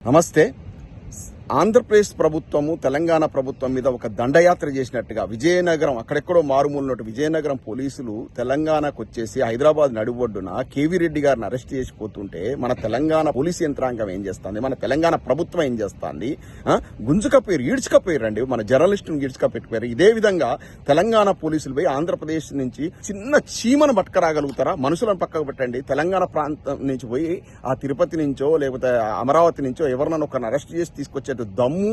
నమస్తే. ఆంధ్రప్రదేశ్ ప్రభుత్వము తెలంగాణ ప్రభుత్వం మీద ఒక దండయాత్ర చేసినట్టుగా విజయనగరం అక్కడెక్కడో మారుమూలన్నట్టు విజయనగరం పోలీసులు తెలంగాణకు వచ్చేసి హైదరాబాద్ నడుబొడ్డున కేవీ రెడ్డి గారిని అరెస్ట్ చేసిపోతుంటే మన తెలంగాణ పోలీసు యంత్రాంగం ఏం చేస్తుంది, మన తెలంగాణ ప్రభుత్వం ఏం చేస్తుంది? గుంజుకపోయారు, ఈడ్చుకపోయారండి, మన జర్నలిస్టును ఈడ్చుకపోయారు. ఇదే విధంగా తెలంగాణ పోలీసులు పోయి ఆంధ్రప్రదేశ్ నుంచి చిన్న చీమను పట్టుకరాగలుగుతారా? మనుషులను పక్కకు పెట్టండి. తెలంగాణ ప్రాంతం నుంచి పోయి ఆ తిరుపతి నుంచో లేకపోతే అమరావతి నుంచో ఎవరినైనా ఒకరిని అరెస్ట్ చేసి తీసుకొచ్చే దమ్ము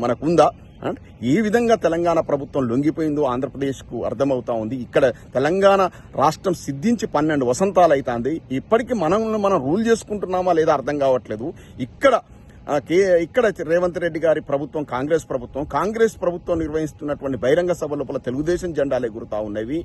మనకుందా? ఏ విధంగా తెలంగాణ ప్రభుత్వం లొంగిపోయిందో ఆంధ్రప్రదేశ్కు అర్థమవుతా ఉంది. ఇక్కడ తెలంగాణ రాష్ట్రం సిద్ధించి 12 వసంతాలు అవుతుంది. ఇప్పటికీ మనం రూల్ చేసుకుంటున్నామా లేదా అర్థం కావట్లేదు. ఇక్కడ రేవంత్ రెడ్డి గారి ప్రభుత్వం కాంగ్రెస్ ప్రభుత్వం నిర్వహిస్తున్నటువంటి బహిరంగ సభ లోపల తెలుగుదేశం జెండాలు ఎగురుతా ఉన్నవి.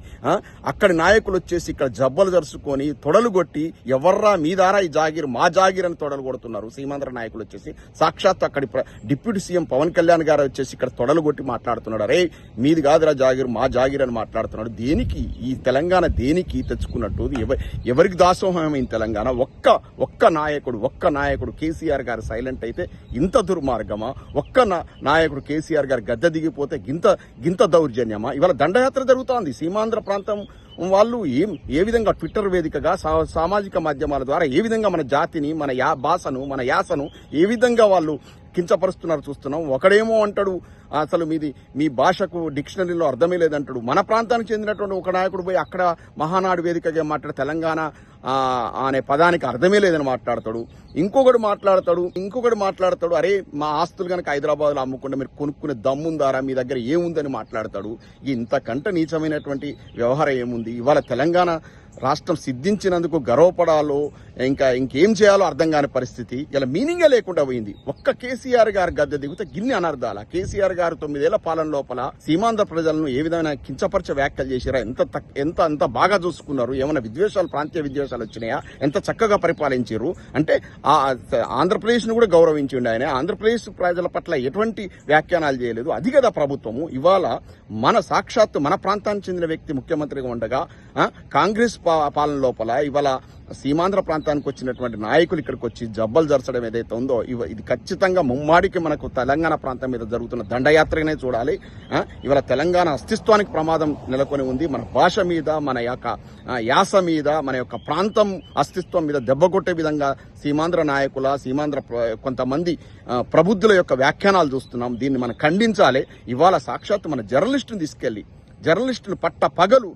అక్కడి నాయకులు వచ్చేసి ఇక్కడ జబ్బలు జరుచుకొని తొడలు కొట్టి ఎవర్రా మీదారా ఈ జాగీర్ మా జాగీర్ అని తొడలు కొడుతున్నారు. సీమాంధ్ర నాయకులు వచ్చేసి సాక్షాత్ అక్కడి డిప్యూటీ సీఎం పవన్ కళ్యాణ్ గారు వచ్చేసి ఇక్కడ తొడలు కొట్టి మాట్లాడుతున్నాడు. అరే మీది కాదురా జాగీర్ మా జాగీర్ అని మాట్లాడుతున్నాడు. దేనికి ఈ తెలంగాణ దేనికి తెచ్చుకున్నట్టు? ఎవరికి దాసోహమైన తెలంగాణ? ఒక్క నాయకుడు కేసీఆర్ గారు సైలెంట్ అయితే ఇంత దుర్మార్గమా? నాయకుడు కేసీఆర్ గారు గద్దె దిగిపోతే గింత దౌర్జన్యమా? ఇవాళ దండయాత్ర జరుగుతోంది. సీమాంధ్ర ప్రాంతం వాళ్ళు ఏ విధంగా ట్విట్టర్ వేదికగా సామాజిక మాధ్యమాల ద్వారా ఏ విధంగా మన జాతిని, మన భాషను, మన యాసను ఏ విధంగా వాళ్ళు కించపరుస్తున్నారు చూస్తున్నాం. ఒకడేమో అంటాడు అసలు మీ భాషకు డిక్షనరీలో అర్థమే లేదంటాడు. మన ప్రాంతానికి చెందినటువంటి ఒక నాయకుడు పోయి అక్కడ మహానాడు వేదికగా మాట్లాడు తెలంగాణ అనే పదానికి అర్థమే లేదని మాట్లాడతాడు. ఇంకొకడు మాట్లాడతాడు అరే మా ఆస్తులు కనుక హైదరాబాద్లో అమ్ముకుంటే మీరు కొనుక్కునే దమ్ముందారా, మీ దగ్గర ఏముందని మాట్లాడతాడు. ఇంతకంటే నీచమైనటువంటి వ్యవహారం ఏముంది? ఇవాళ తెలంగాణ రాష్ట్రం సిద్ధించినందుకు గర్వపడాలో ఇంకేం చేయాలో అర్థం కాని పరిస్థితి. ఇలా మీనింగే లేకుండా పోయింది. ఒక్క కేసీఆర్ గారు గద్దె దిగితే గిన్ని అనర్థాల. కేసీఆర్ గారు 9 ఏళ్ల పాలన లోపల సీమాంధ్ర ప్రజలను ఏ విధమైన కించపరిచే వ్యాఖ్యలు చేశారా? ఎంత బాగా చూసుకున్నారు? ఏమైనా ప్రాంతీయ విద్వేషాలు వచ్చినాయా? ఎంత చక్కగా పరిపాలించారు అంటే ఆంధ్రప్రదేశ్ ను కూడా గౌరవించిండు ఆయన. ఆంధ్రప్రదేశ్ ప్రజల పట్ల ఎటువంటి వ్యాఖ్యానాలు చేయలేదు. అది కదా ప్రభుత్వము. ఇవాళ సాక్షాత్తు మన ప్రాంతానికి చెందిన వ్యక్తి ముఖ్యమంత్రిగా ఉండగా కాంగ్రెస్ పాలన లోపల ఇవాళ సీమాంధ్ర ప్రాంతానికి వచ్చినటువంటి నాయకులు ఇక్కడికి వచ్చి జబ్బలు జరచడం ఏదైతే ఉందో ఇది ఖచ్చితంగా ముమ్మాడికి మనకు తెలంగాణ ప్రాంతం మీద జరుగుతున్న దండయాత్రనే చూడాలి. ఇవాళ తెలంగాణ అస్తిత్వానికి ప్రమాదం నెలకొని ఉంది. మన భాష మీద, మన యొక్క యాస మీద, మన యొక్క ప్రాంతం అస్తిత్వం మీద దెబ్బ కొట్టే విధంగా సీమాంధ్ర కొంతమంది ప్రబుద్ధుల యొక్క వ్యాఖ్యానాలు చూస్తున్నాం. దీన్ని మనం ఖండించాలి. ఇవాళ సాక్షాత్తు మన జర్నలిస్టులు పట్ట పగలు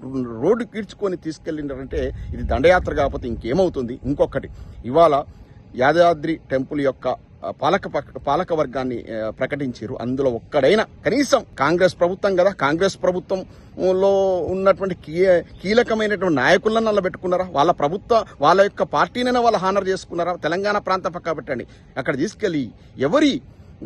రోడ్డు కీడ్చుకొని తీసుకెళ్లినారంటే ఇది దండయాత్ర కాకపోతే ఇంకేమవుతుంది? ఇంకొకటి, ఇవాళ యాదాద్రి టెంపుల్ యొక్క పాలక వర్గాన్ని ప్రకటించారు. అందులో ఒక్కడైనా కనీసం కాంగ్రెస్ ప్రభుత్వం కదా, కాంగ్రెస్ ప్రభుత్వంలో ఉన్నటువంటి కీలకమైనటువంటి నాయకులను అలా పెట్టుకున్నారా? వాళ్ళ యొక్క పార్టీనైనా వాళ్ళు హానర్ చేసుకున్నారా? తెలంగాణ ప్రాంతం పక్క పెట్టండి, అక్కడ తీసుకెళ్లి ఎవరి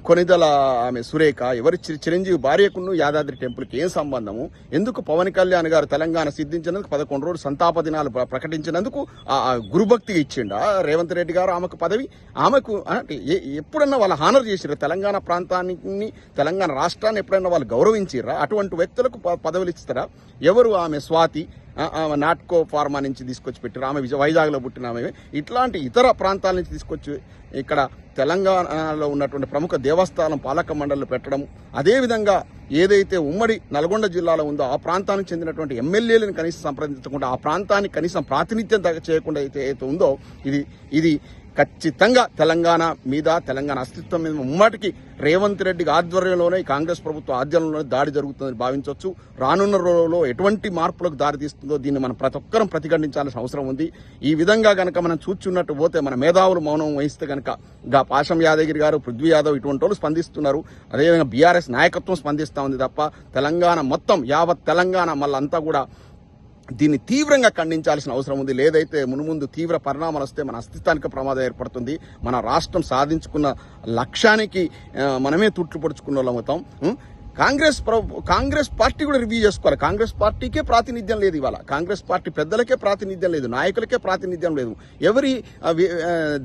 కొనిదల ఆమె సురేఖ, ఎవరి చిరంజీవి భార్యకును యాదాద్రి టెంపుల్కి ఏం సంబంధము? ఎందుకు పవన్ కళ్యాణ్ గారు తెలంగాణ సిద్ధించినందుకు 11 రోజులు సంతాప దినాలు ప్రకటించినందుకు గురుభక్తిగా ఇచ్చిండా రేవంత్ రెడ్డి గారు ఆమెకు పదవి? ఆమెకు ఎప్పుడన్నా వాళ్ళు హానర్ చేసిర్రా? తెలంగాణ ప్రాంతాన్ని, తెలంగాణ రాష్ట్రాన్ని ఎప్పుడన్నా వాళ్ళు గౌరవించిర్రా? అటువంటి వ్యక్తులకు పదవులు ఇస్తారా? ఎవరు ఆమె? స్వాతి నాట్కో ఫార్మా నుంచి తీసుకొచ్చి పెట్టారు. ఆమె వైజాగ్లో పుట్టిన ఆమె. ఇట్లాంటి ఇతర ప్రాంతాల నుంచి తీసుకొచ్చి ఇక్కడ తెలంగాణలో ఉన్నటువంటి ప్రముఖ దేవస్థానం పాలక మండళ్ళు పెట్టడం, అదేవిధంగా ఏదైతే ఉమ్మడి నల్గొండ జిల్లాలో ఉందో ఆ ప్రాంతానికి చెందినటువంటి ఎమ్మెల్యేలను కనీసం సంప్రదించకుండా, ఆ ప్రాంతానికి కనీసం ప్రాతినిధ్యం చేయకుండా అయితే ఉందో ఇది ఖచ్చితంగా తెలంగాణ మీద, తెలంగాణ అస్తిత్వం మీద ముమ్మాటికి రేవంత్ రెడ్డి ఆధ్వర్యంలోనే, కాంగ్రెస్ ప్రభుత్వ ఆధ్వర్యంలోనే దాడి జరుగుతుందని భావించవచ్చు. రానున్న రోజుల్లో ఎటువంటి మార్పులకు దారితీస్తుందో దీన్ని మనం ప్రతి ఒక్కరం ప్రతిఘటించాల్సిన అవసరం ఉంది. ఈ విధంగా గనక మనం చూచున్నట్టు పోతే, మన మేధావులు మౌనం వహిస్తే గనక పాశం యాదగిరి గారు, పృథ్వీ యాదవ్ ఇటువంటి వాళ్ళు స్పందిస్తున్నారు. అదేవిధంగా బీఆర్ఎస్ నాయకత్వం స్పందిస్తూ ఉంది తప్ప తెలంగాణ మొత్తం యావత్ తెలంగాణ మళ్ళంతా కూడా దీన్ని తీవ్రంగా ఖండించాల్సిన అవసరం ఉంది. లేదైతే మునుముందు తీవ్ర పరిణామాలు వస్తే మన అస్తిత్వానికి ప్రమాదం ఏర్పడుతుంది. మన రాష్ట్రం సాధించుకున్న లక్ష్యానికి మనమే తుట్లు పొడుచుకున్న వాళ్ళం అవుతాం. కాంగ్రెస్ పార్టీ కూడా రివ్యూ చేసుకోవాలి. కాంగ్రెస్ పార్టీకే ప్రాతినిధ్యం లేదు. ఇవాళ కాంగ్రెస్ పార్టీ పెద్దలకే ప్రాతినిధ్యం లేదు, నాయకులకే ప్రాతినిధ్యం లేదు.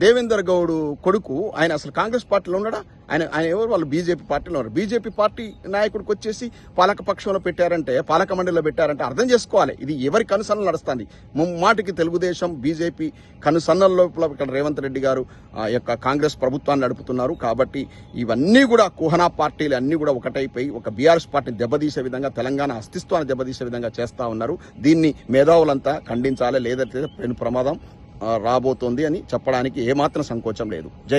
దేవేందర్ గౌడ్ కొడుకు ఆయన అసలు కాంగ్రెస్ పార్టీలో ఉన్నాడా? ఆయన ఆయన ఎవరు వాళ్ళు బీజేపీ పార్టీలో ఉన్నారు. బీజేపీ పార్టీ నాయకుడికి వచ్చేసి పాలక పక్షంలో పెట్టారంటే, పాలక మండలిలో పెట్టారంటే అర్థం చేసుకోవాలి ఇది ఎవరి కనుసన్నలు నడుస్తుంది. ముమ్మాటికి తెలుగుదేశం బీజేపీ కనుసన్నల లోపల ఇక్కడ రేవంత్ రెడ్డి గారు యొక్క కాంగ్రెస్ ప్రభుత్వాన్ని నడుపుతున్నారు. కాబట్టి ఇవన్నీ కూడా కుహనా పార్టీలు అన్ని కూడా ఒకటైపోయి ఒక బీఆర్ఎస్ పార్టీని దెబ్బతీసే విధంగా, తెలంగాణ అస్తిత్వాన్ని దెబ్బతీసే విధంగా చేస్తా ఉన్నారు. దీన్ని మేధావులంతా ఖండించాలి, లేదంటే పెను ప్రమాదం రాబోతోంది అని చెప్పడానికి ఏమాత్రం సంకోచం లేదు.